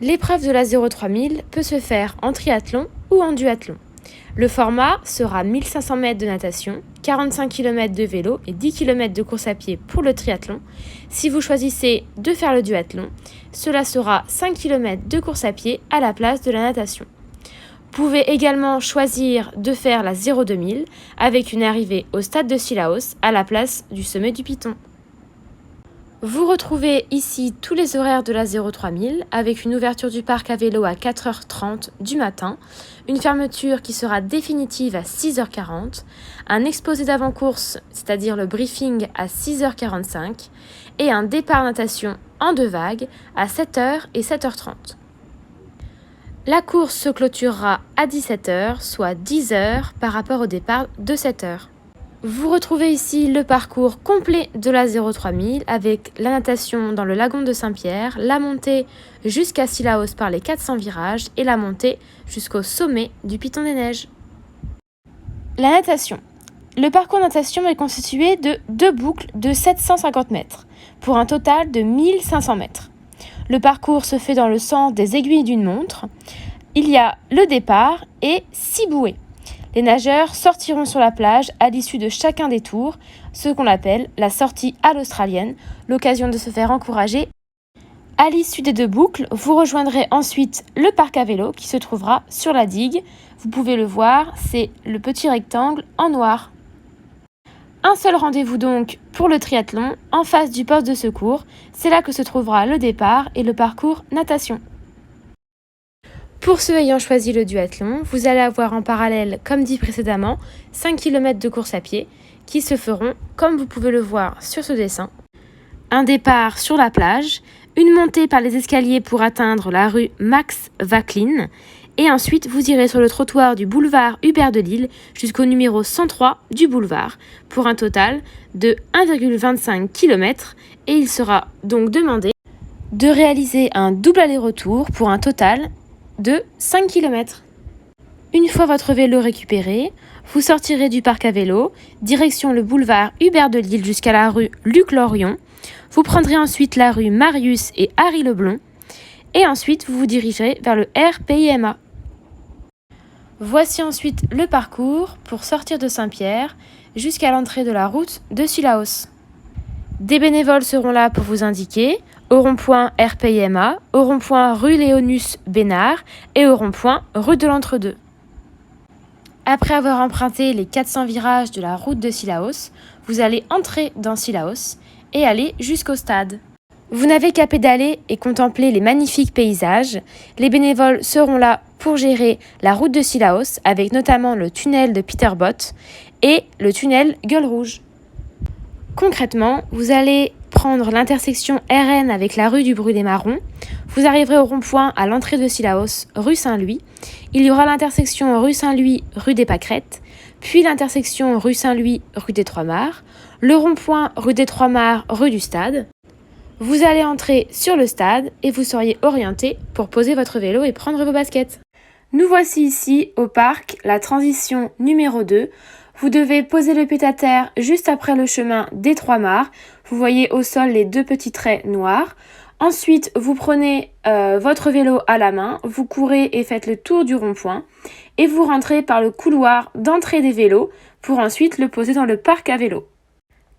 L'épreuve de la 03000 peut se faire en triathlon ou en duathlon. Le format sera 1500 mètres de natation, 45 km de vélo et 10 km de course à pied pour le triathlon. Si vous choisissez de faire le duathlon, cela sera 5 km de course à pied à la place de la natation. Vous pouvez également choisir de faire la 02000 avec une arrivée au stade de Cilaos à la place du sommet du Piton. Vous retrouvez ici tous les horaires de la 03000 avec une ouverture du parc à vélo à 4h30 du matin, une fermeture qui sera définitive à 6h40, un exposé d'avant-course, c'est-à-dire le briefing à 6h45 et un départ natation en 2 vagues à 7h et 7h30. La course se clôturera à 17h, soit 10h par rapport au départ de 7h. Vous retrouvez ici le parcours complet de la 03000 avec la natation dans le lagon de Saint-Pierre, la montée jusqu'à Cilaos par les 400 virages et la montée jusqu'au sommet du Piton des Neiges. La natation. Le parcours natation est constitué de 2 boucles de 750 mètres pour un total de 1500 mètres. Le parcours se fait dans le sens des aiguilles d'une montre. Il y a le départ et 6 bouées. Les nageurs sortiront sur la plage à l'issue de chacun des tours, ce qu'on appelle la sortie à l'australienne, l'occasion de se faire encourager. À l'issue des 2 boucles, vous rejoindrez ensuite le parc à vélo qui se trouvera sur la digue. Vous pouvez le voir, c'est le petit rectangle en noir. Un seul rendez-vous donc pour le triathlon, en face du poste de secours. C'est là que se trouvera le départ et le parcours natation. Pour ceux ayant choisi le duathlon, vous allez avoir en parallèle, comme dit précédemment, 5 km de course à pied qui se feront, comme vous pouvez le voir sur ce dessin. Un départ sur la plage, une montée par les escaliers pour atteindre la rue Max Vacklin et ensuite vous irez sur le trottoir du boulevard Hubert de Lille jusqu'au numéro 103 du boulevard pour un total de 1,25 km et il sera donc demandé de réaliser un double aller-retour pour un total de 5 km. Une fois votre vélo récupéré, vous sortirez du parc à vélo, direction le boulevard Hubert de Lille jusqu'à la rue Luc-Lorion. Vous prendrez ensuite la rue Marius et Harry Leblond et ensuite vous vous dirigerez vers le RPIMA. Voici ensuite le parcours pour sortir de Saint-Pierre jusqu'à l'entrée de la route de Cilaos. Des bénévoles seront là pour vous indiquer au rond-point RPIMA, au rond-point rue Léonus Bénard et au rond-point rue de l'Entre-deux. Après avoir emprunté les 400 virages de la route de Cilaos, vous allez entrer dans Cilaos et aller jusqu'au stade. Vous n'avez qu'à pédaler et contempler les magnifiques paysages. Les bénévoles seront là pour gérer la route de Cilaos avec notamment le tunnel de Peterbot et le tunnel Gueule Rouge. Concrètement, vous allez prendre l'intersection RN avec la rue du Brûlé Marron. Vous arriverez au rond-point à l'entrée de Cilaos, rue Saint-Louis. Il y aura l'intersection rue Saint-Louis, rue des Pâquerettes, puis l'intersection rue Saint-Louis, rue des Trois-Mars, le rond-point rue des Trois-Mars, rue du Stade. Vous allez entrer sur le stade et vous seriez orienté pour poser votre vélo et prendre vos baskets. Nous voici ici au parc, la transition numéro 2. Vous devez poser le pied à terre juste après le chemin des Trois-Mars. Vous voyez au sol les 2 petits traits noirs. Ensuite, vous prenez votre vélo à la main, vous courez et faites le tour du rond-point et vous rentrez par le couloir d'entrée des vélos pour ensuite le poser dans le parc à vélo.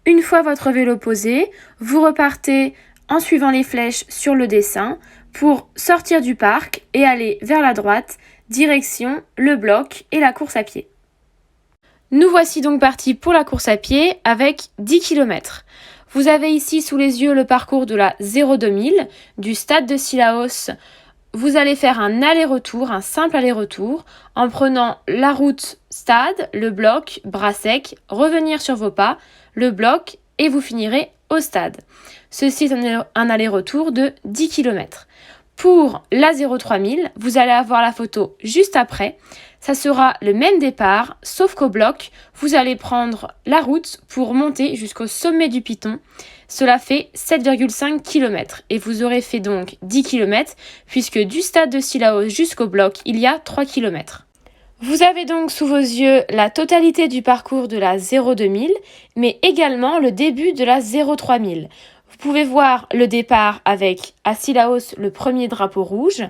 Une fois votre vélo posé, vous repartez en suivant les flèches sur le dessin pour sortir du parc et aller vers la droite, direction le bloc et la course à pied. Nous voici donc partis pour la course à pied avec 10 km. Vous avez ici sous les yeux le parcours de la 02000 du stade de Cilaos. Vous allez faire un aller-retour, un simple aller-retour en prenant la route stade, le bloc, bras sec, revenir sur vos pas, le bloc et vous finirez au stade. Ceci est un aller-retour de 10 km. Pour la 03000, vous allez avoir la photo juste après. Ça sera le même départ, sauf qu'au bloc, vous allez prendre la route pour monter jusqu'au sommet du Piton. Cela fait 7,5 km et vous aurez fait donc 10 km puisque du stade de Cilaos jusqu'au bloc, il y a 3 km. Vous avez donc sous vos yeux la totalité du parcours de la 02000, mais également le début de la 03000. Vous pouvez voir le départ avec à Cilaos le premier drapeau rouge.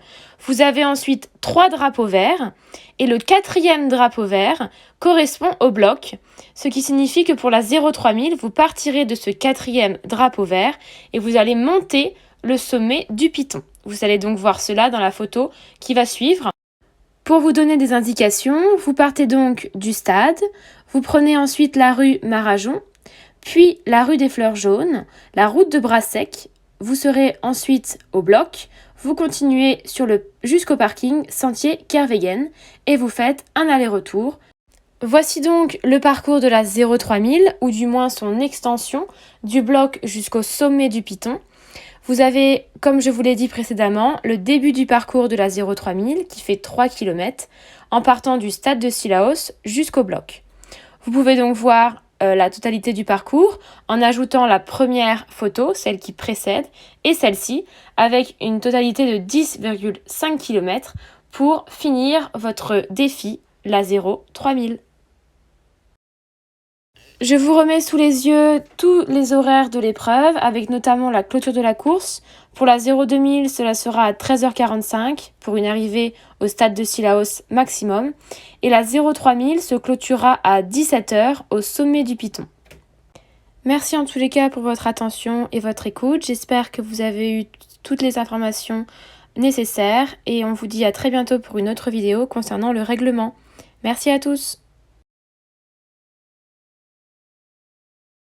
Vous avez ensuite 3 drapeaux verts et le 4e drapeau vert correspond au bloc, ce qui signifie que pour la 03000, vous partirez de ce 4e drapeau vert et vous allez monter le sommet du piton. Vous allez donc voir cela dans la photo qui va suivre. Pour vous donner des indications, vous partez donc du stade, vous prenez ensuite la rue Marajon, puis la rue des Fleurs Jaunes, la route de Bras-Sec, vous serez ensuite au bloc, vous continuez jusqu'au parking sentier Kervegen et vous faites un aller-retour. Voici donc le parcours de la 03000, ou du moins son extension, du bloc jusqu'au sommet du piton. Vous avez, comme je vous l'ai dit précédemment, le début du parcours de la 03000 qui fait 3 km en partant du stade de Cilaos jusqu'au bloc. Vous pouvez donc voir la totalité du parcours en ajoutant la première photo, celle qui précède, et celle-ci, avec une totalité de 10,5 km pour finir votre défi, la 03000. Je vous remets sous les yeux tous les horaires de l'épreuve, avec notamment la clôture de la course. Pour la 02000, cela sera à 13h45 pour une arrivée au stade de Cilaos maximum. Et la 03000 se clôturera à 17h au sommet du piton. Merci en tous les cas pour votre attention et votre écoute. J'espère que vous avez eu toutes les informations nécessaires et on vous dit à très bientôt pour une autre vidéo concernant le règlement. Merci à tous.